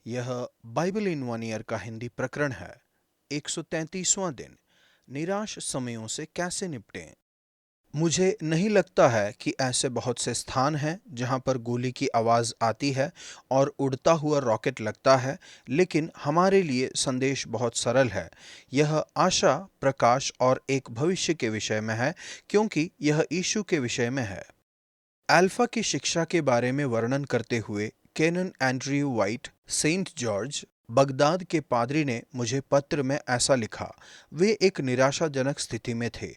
यह Bible in one year का हिंदी प्रकरण है। 133वां दिन, निराश समयों से कैसे निपटें। मुझे नहीं लगता है कि ऐसे बहुत से स्थान हैं जहां पर गोली की आवाज आती है और उड़ता हुआ रॉकेट लगता है, लेकिन हमारे लिए संदेश बहुत सरल है। यह आशा, प्रकाश और एक भविष्य के विषय में है, क्योंकि यह यीशु के विषय में है। अल्फा की शिक्षा के बारे में वर्णन करते हुए Canon Andrew White, Saint George, Baghdad के पादरी ने मुझे पत्र में ऐसा लिखा। वे एक निराशाजनक स्थिति में थे।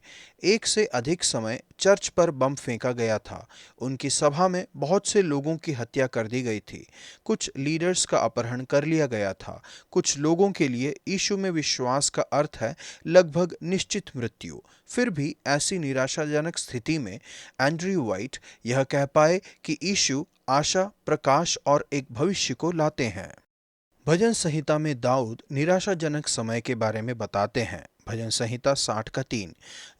एक से अधिक समय चर्च पर बम फेंका गया था। उनकी सभा में बहुत से लोगों की हत्या कर दी गई थी। कुछ लीडर्स का अपहरण कर लिया गया था। कुछ लोगों के लिए यीशु में विश्वास का अर्थ है लगभग निश्चित मृत्यु। फिर भी ऐसी निराशाजनक स्थिति में एंड्रयू वाइट यह कह पाए कि यीशु आशा, प्रकाश और एक भविष्य को लाते हैं। भजन संहिता में दाऊद निराशाजनक समय के बारे में बताते हैं। भजन संहिता 60 का 3।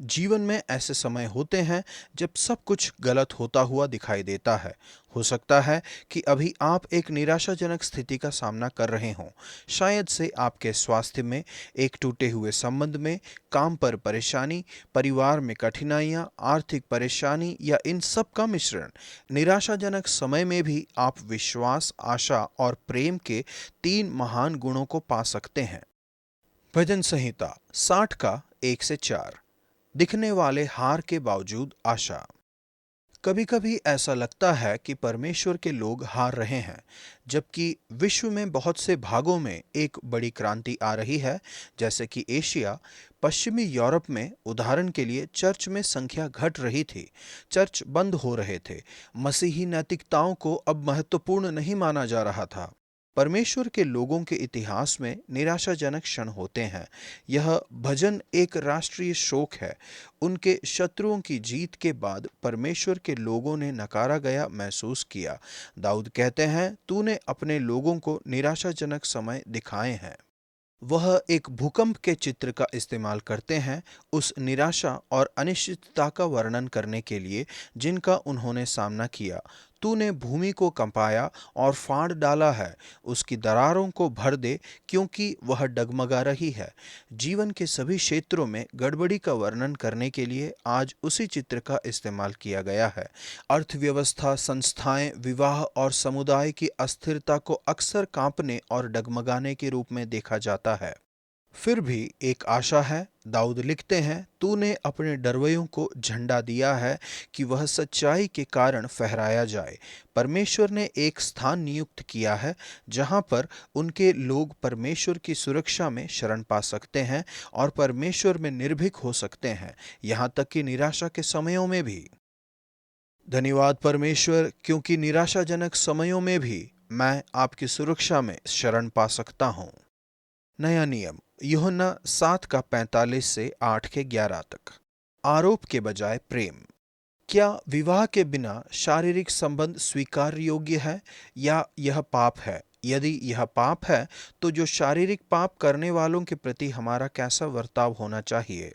जीवन में ऐसे समय होते हैं जब सब कुछ गलत होता हुआ दिखाई देता है। हो सकता है कि अभी आप एक निराशाजनक स्थिति का सामना कर रहे हों। शायद से आपके स्वास्थ्य में, एक टूटे हुए संबंध में, काम पर परेशानी, परिवार में कठिनाइयां, आर्थिक परेशानी या इन सब का मिश्रण। निराशाजनक समय में भी आप विश्वास, आशा और प्रेम के 3 महान गुणों को पा सकते हैं। भजन संहिता 60 का 1 से 4। दिखने वाले हार के बावजूद आशा। कभी कभी ऐसा लगता है कि परमेश्वर के लोग हार रहे हैं, जबकि विश्व में बहुत से भागों में एक बड़ी क्रांति आ रही है। जैसे कि एशिया, पश्चिमी यूरोप में उदाहरण के लिए चर्च में संख्या घट रही थी। चर्च बंद हो रहे थे। मसीही नैतिकताओं को अब महत्वपूर्ण नहीं माना जा रहा था। परमेश्वर के लोगों के इतिहास में निराशाजनक क्षण होते हैं। यह भजन एक राष्ट्रीय शोक है। उनके शत्रुओं की जीत के बाद परमेश्वर के लोगों ने नकारा गया महसूस किया। दाऊद कहते हैं, तूने अपने लोगों को निराशाजनक समय दिखाए हैं। वह एक भूकंप के चित्र का इस्तेमाल करते हैं उस निराशा और अनिश्चितता का वर्णन करने के लिए जिनका उन्होंने सामना किया। तूने भूमि को कंपाया और फाड़ डाला है, उसकी दरारों को भर दे, क्योंकि वह डगमगा रही है। जीवन के सभी क्षेत्रों में गड़बड़ी का वर्णन करने के लिए आज उसी चित्र का इस्तेमाल किया गया है। अर्थव्यवस्था, संस्थाएं, विवाह और समुदाय की अस्थिरता को अक्सर कांपने और डगमगाने के रूप में देखा जाता है। फिर भी एक आशा है। दाऊद लिखते हैं, तूने अपने डरवैयों को झंडा दिया है कि वह सच्चाई के कारण फहराया जाए। परमेश्वर ने एक स्थान नियुक्त किया है जहां पर उनके लोग परमेश्वर की सुरक्षा में शरण पा सकते हैं और परमेश्वर में निर्भीक हो सकते हैं, यहां तक कि निराशा के समयों में भी। धन्यवाद परमेश्वर, क्योंकि निराशाजनक समयों में भी मैं आपकी सुरक्षा में शरण पा सकता हूँ। नया नियम, यूहन्ना 7 का 45 से 8 के 11 तक। आरोप के बजाय प्रेम। क्या विवाह के बिना शारीरिक संबंध स्वीकार योग्य है या यह पाप है? यदि यह पाप है, तो जो शारीरिक पाप करने वालों के प्रति हमारा कैसा बर्ताव होना चाहिए?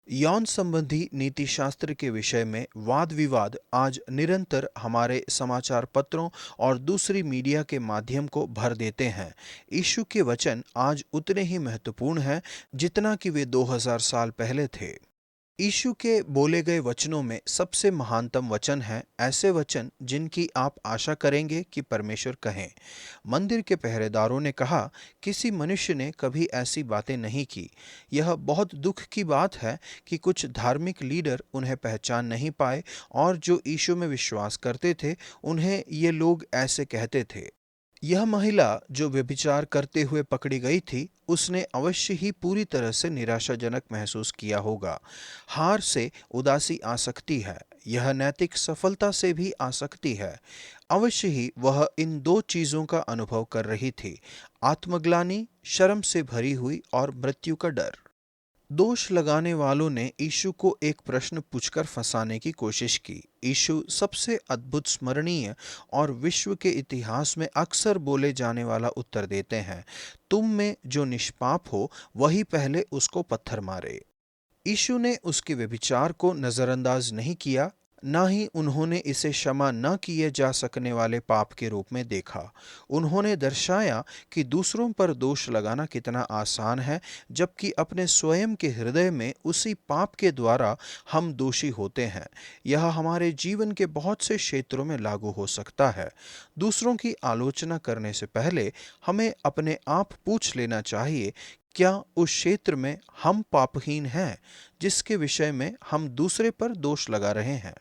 यौन संबंधी नीति शास्त्र के विषय में वाद विवाद आज निरंतर हमारे समाचार पत्रों और दूसरी मीडिया के माध्यम को भर देते हैं। यीशु के वचन आज उतने ही महत्वपूर्ण हैं जितना कि वे 2000 साल पहले थे। यीशु के बोले गए वचनों में सबसे महानतम वचन है ऐसे वचन जिनकी आप आशा करेंगे कि परमेश्वर कहें। मंदिर के पहरेदारों ने कहा, किसी मनुष्य ने कभी ऐसी बातें नहीं की। यह बहुत दुख की बात है कि कुछ धार्मिक लीडर उन्हें पहचान नहीं पाए और जो यीशु में विश्वास करते थे उन्हें ये लोग ऐसे कहते थे। यह महिला जो व्यभिचार करते हुए पकड़ी गई थी, उसने अवश्य ही पूरी तरह से निराशाजनक महसूस किया होगा। हार से उदासी आ सकती है, यह नैतिक सफलता से भी आ सकती है। अवश्य ही वह इन दो चीजों का अनुभव कर रही थी, आत्मग्लानि, शर्म से भरी हुई और मृत्यु का डर। दोष लगाने वालों ने यीशु को एक प्रश्न पूछकर फंसाने की कोशिश की। यीशु सबसे अद्भुत, स्मरणीय और विश्व के इतिहास में अक्सर बोले जाने वाला उत्तर देते हैं, तुम में जो निष्पाप हो वही पहले उसको पत्थर मारे। यीशु ने उसके व्यभिचार को नजरअंदाज नहीं किया, ना ही उन्होंने इसे क्षमा न किए जा सकने वाले पाप के रूप में देखा। उन्होंने दर्शाया कि दूसरों पर दोष लगाना कितना आसान है, जबकि अपने स्वयं के हृदय में उसी पाप के द्वारा हम दोषी होते हैं। यह हमारे जीवन के बहुत से क्षेत्रों में लागू हो सकता है। दूसरों की आलोचना करने से पहले हमें अपने आप पूछ लेना चाहिए, क्या उस क्षेत्र में हम पापहीन हैं जिसके विषय में हम दूसरे पर दोष लगा रहे हैं।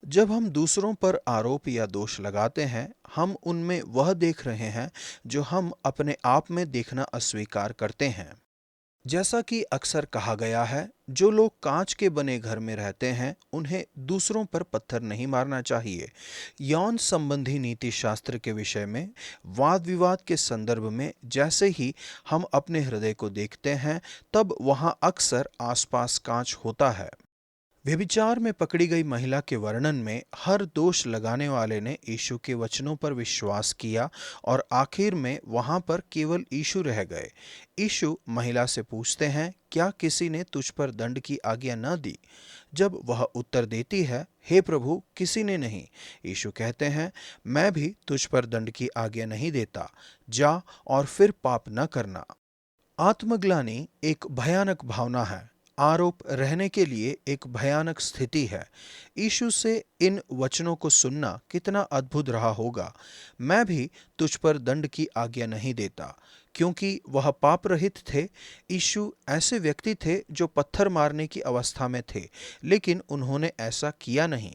जब हम दूसरों पर आरोप या दोष लगाते हैं, हम उनमें वह देख रहे हैं जो हम अपने आप में देखना अस्वीकार करते हैं। जैसा कि अक्सर कहा गया है, जो लोग कांच के बने घर में रहते हैं उन्हें दूसरों पर पत्थर नहीं मारना चाहिए। यौन संबंधी नीति शास्त्र के विषय में वाद विवाद के संदर्भ में जैसे ही हम अपने हृदय को देखते हैं, तब वहां अक्सर आसपास कांच होता है। व्यभिचार में पकड़ी गई महिला के वर्णन में हर दोष लगाने वाले ने यीशु के वचनों पर विश्वास किया और आखिर में वहां पर केवल यीशु रह गए। यीशु महिला से पूछते हैं, क्या किसी ने तुझ पर दंड की आज्ञा न दी? जब वह उत्तर देती है, हे प्रभु, किसी ने नहीं। यीशु कहते हैं, मैं भी तुझ पर दंड की आज्ञा नहीं देता। जा और फिर पाप न करना। आत्मग्लानि एक भयानक भावना है। आरोप रहने के लिए एक भयानक स्थिति है। यीशु से इन वचनों को सुनना कितना अद्भुत रहा होगा। मैं भी तुझ पर दंड की आज्ञा नहीं देता, क्योंकि वह पाप रहित थे। यीशु ऐसे व्यक्ति थे जो पत्थर मारने की अवस्था में थे, लेकिन उन्होंने ऐसा किया नहीं।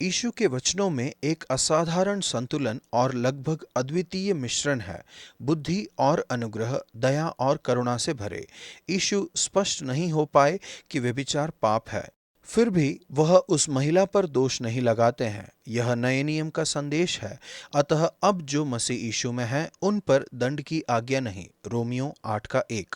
यीशु के वचनों में एक असाधारण संतुलन और लगभग अद्वितीय मिश्रण है। बुद्धि और अनुग्रह, दया और करुणा से भरे। यीशु स्पष्ट नहीं हो पाए कि व्यभिचार पाप है, फिर भी वह उस महिला पर दोष नहीं लगाते हैं। यह नए नियम का संदेश है। अतः अब जो मसीह यीशु में हैं, उन पर दंड की आज्ञा नहीं। रोमियो 8:1।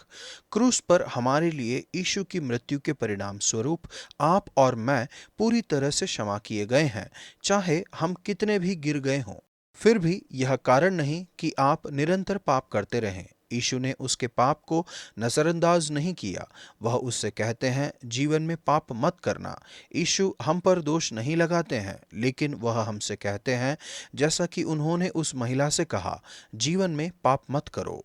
क्रूस पर हमारे लिए यीशु की मृत्यु के परिणाम स्वरूप आप और मैं पूरी तरह से क्षमा किए गए हैं, चाहे हम कितने भी गिर गए हों। फिर भी यह कारण नहीं कि आप निरंतर पाप करते रहें। यीशु ने उसके पाप को नजरअंदाज नहीं किया। वह उससे कहते हैं, जीवन में पाप मत करना। यीशु हम पर दोष नहीं लगाते हैं, लेकिन वह हमसे कहते हैं, जैसा कि उन्होंने उस महिला से कहा, जीवन में पाप मत करो।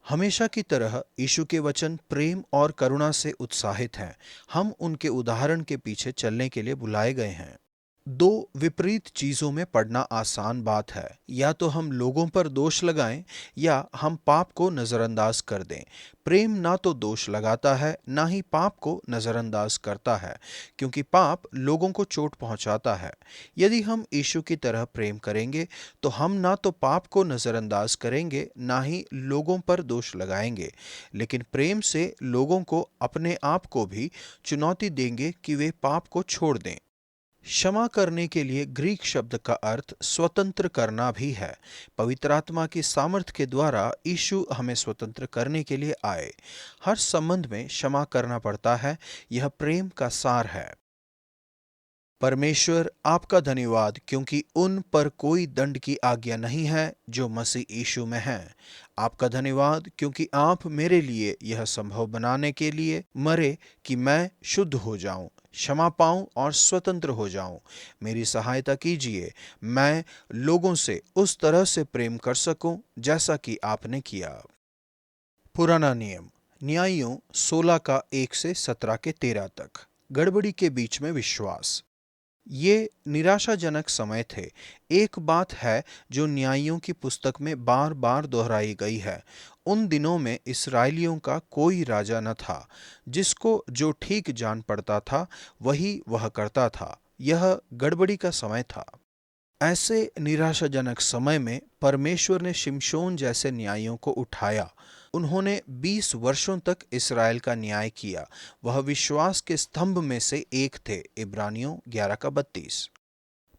हमेशा की तरह यीशु के वचन प्रेम और करुणा से उत्साहित हैं। हम उनके उदाहरण के पीछे चलने के लिए बुलाए गए हैं। दो विपरीत चीजों में पड़ना आसान बात है। या तो हम लोगों पर दोष लगाएं या हम पाप को नजरअंदाज कर दें। प्रेम ना तो दोष लगाता है, ना ही पाप को नजरअंदाज करता है, क्योंकि पाप लोगों को चोट पहुंचाता है। यदि हम यीशु की तरह प्रेम करेंगे तो हम ना तो पाप को नजरअंदाज करेंगे, ना ही लोगों पर दोष लगाएंगे, लेकिन प्रेम से लोगों को, अपने आप को भी चुनौती देंगे कि वे पाप को छोड़ दें। क्षमा करने के लिए ग्रीक शब्द का अर्थ स्वतंत्र करना भी है। पवित्र आत्मा की सामर्थ्य के द्वारा यीशु हमें स्वतंत्र करने के लिए आए। हर संबंध में क्षमा करना पड़ता है। यह प्रेम का सार है। परमेश्वर आपका धन्यवाद, क्योंकि उन पर कोई दंड की आज्ञा नहीं है जो मसीह यीशु में है। आपका धन्यवाद क्योंकि आप मेरे लिए यह संभव बनाने के लिए मरे कि मैं शुद्ध हो जाऊं, क्षमा पाऊं और स्वतंत्र हो जाऊं। मेरी सहायता कीजिए, मैं लोगों से उस तरह से प्रेम कर सकूं जैसा कि आपने किया। पुराना नियम, न्यायियों 16 का 1 से 17 के 13 तक। गड़बड़ी के बीच में विश्वास। ये निराशाजनक समय थे। एक बात है जो न्यायियों की पुस्तक में बार बार दोहराई गई है। उन दिनों में इस्राएलियों का कोई राजा न था। जिसको जो ठीक जान पड़ता था वही वह करता था। यह गड़बड़ी का समय था। ऐसे निराशाजनक समय में परमेश्वर ने शिमशोन जैसे न्यायियों को उठाया। उन्होंने 20 वर्षों तक इस्राएल का न्याय किया। वह विश्वास के स्तंभ में से एक थे। इब्रानियों 11:32।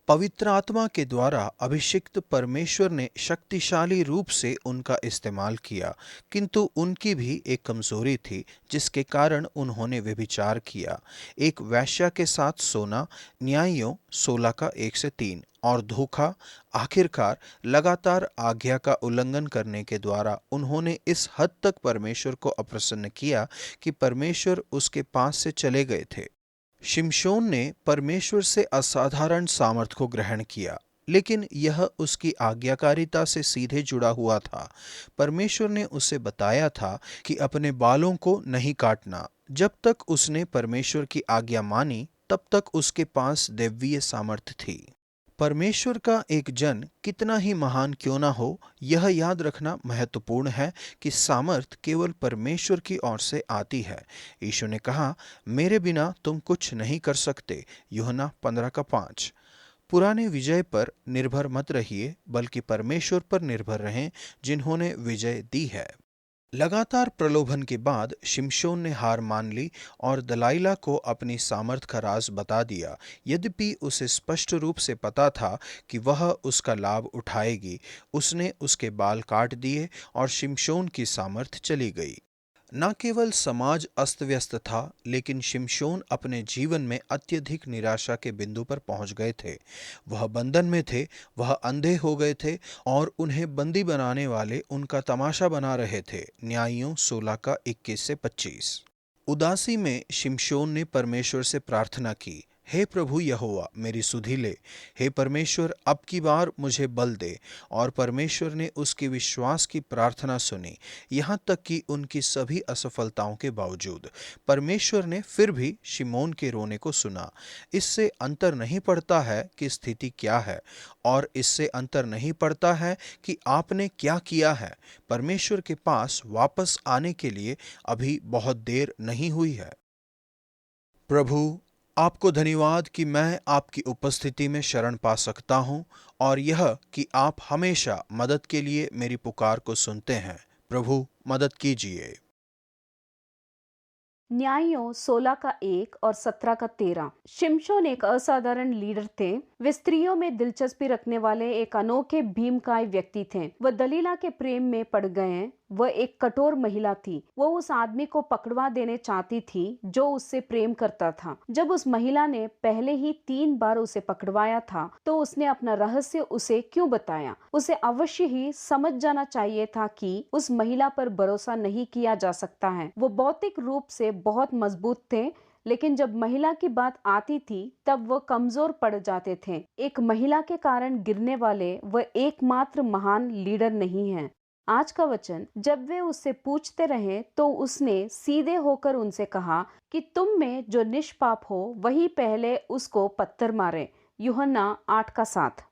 पवित्र आत्मा के द्वारा अभिषिक्त परमेश्वर ने शक्तिशाली रूप से उनका इस्तेमाल किया, किंतु उनकी भी एक कमजोरी थी जिसके कारण उन्होंने व्यभिचार किया। एक वेश्या के साथ सोना, न्यायियों 16 का 1 से 3, और धोखा। आखिरकार लगातार आज्ञा का उल्लंघन करने के द्वारा उन्होंने इस हद तक परमेश्वर को अप्रसन्न किया कि परमेश्वर उसके पास से चले गए थे। शिमशोन ने परमेश्वर से असाधारण सामर्थ को ग्रहण किया, लेकिन यह उसकी आज्ञाकारिता से सीधे जुड़ा हुआ था। परमेश्वर ने उसे बताया था कि अपने बालों को नहीं काटना। जब तक उसने परमेश्वर की आज्ञा मानी, तब तक उसके पास दैवीय सामर्थ थी। परमेश्वर का एक जन कितना ही महान क्यों ना हो, यह याद रखना महत्वपूर्ण है कि सामर्थ केवल परमेश्वर की ओर से आती है। यीशु ने कहा, मेरे बिना तुम कुछ नहीं कर सकते। यूहन्ना 15:5। पुराने विजय पर निर्भर मत रहिए, बल्कि परमेश्वर पर निर्भर रहें, जिन्होंने विजय दी है। लगातार प्रलोभन के बाद शिमशोन ने हार मान ली और दलाइला को अपनी सामर्थ का राज बता दिया। यद्यपि उसे स्पष्ट रूप से पता था कि वह उसका लाभ उठाएगी, उसने उसके बाल काट दिए और शिमशोन की सामर्थ चली गई। न केवल समाज अस्त व्यस्त था, लेकिन शिमशोन अपने जीवन में अत्यधिक निराशा के बिंदु पर पहुंच गए थे। वह बंधन में थे, वह अंधे हो गए थे और उन्हें बंदी बनाने वाले उनका तमाशा बना रहे थे। न्यायियों 16:21-25। उदासी में शिमशोन ने परमेश्वर से प्रार्थना की, हे प्रभु यहोवा, मेरी सुधि ले। हे परमेश्वर, अब की बार मुझे बल दे। और परमेश्वर ने उसके विश्वास की प्रार्थना सुनी। यहाँ तक कि उनकी सभी असफलताओं के बावजूद परमेश्वर ने फिर भी शिमोन के रोने को सुना। इससे अंतर नहीं पड़ता है कि स्थिति क्या है, और इससे अंतर नहीं पड़ता है कि आपने क्या किया है। परमेश्वर के पास वापस आने के लिए अभी बहुत देर नहीं हुई है। प्रभु, आपको धन्यवाद कि मैं आपकी उपस्थिति में शरण पा सकता हूँ, और यह कि आप हमेशा मदद के लिए मेरी पुकार को सुनते हैं। प्रभु, मदद कीजिए। न्यायों 16 का 1 और 17 का 13। शिमशोन एक असाधारण लीडर थे। वे स्त्रियों में दिलचस्पी रखने वाले एक अनोखे भीमकाय व्यक्ति थे। वह दलीला के प्रेम में पड़ गए। वह एक कठोर महिला थी। वो उस आदमी को पकड़वा देने चाहती थी जो उससे प्रेम करता था। जब उस महिला ने पहले ही 3 बार उसे पकड़वाया था, तो उसने अपना रहस्य उसे क्यों बताया? उसे अवश्य ही समझ जाना चाहिए था कि उस महिला पर भरोसा नहीं किया जा सकता है। वो भौतिक रूप से बहुत मजबूत थे, लेकिन जब महिला की बात आती थी, तब वह कमजोर पड़ जाते थे। एक महिला के कारण गिरने वाले वह एकमात्र महान लीडर नहीं है। आज का वचन जब वे उससे पूछते रहे, तो उसने सीधे होकर उनसे कहा कि तुम में जो निष्पाप हो, वही पहले उसको पत्थर मारे। यूहन्ना 8 का 7।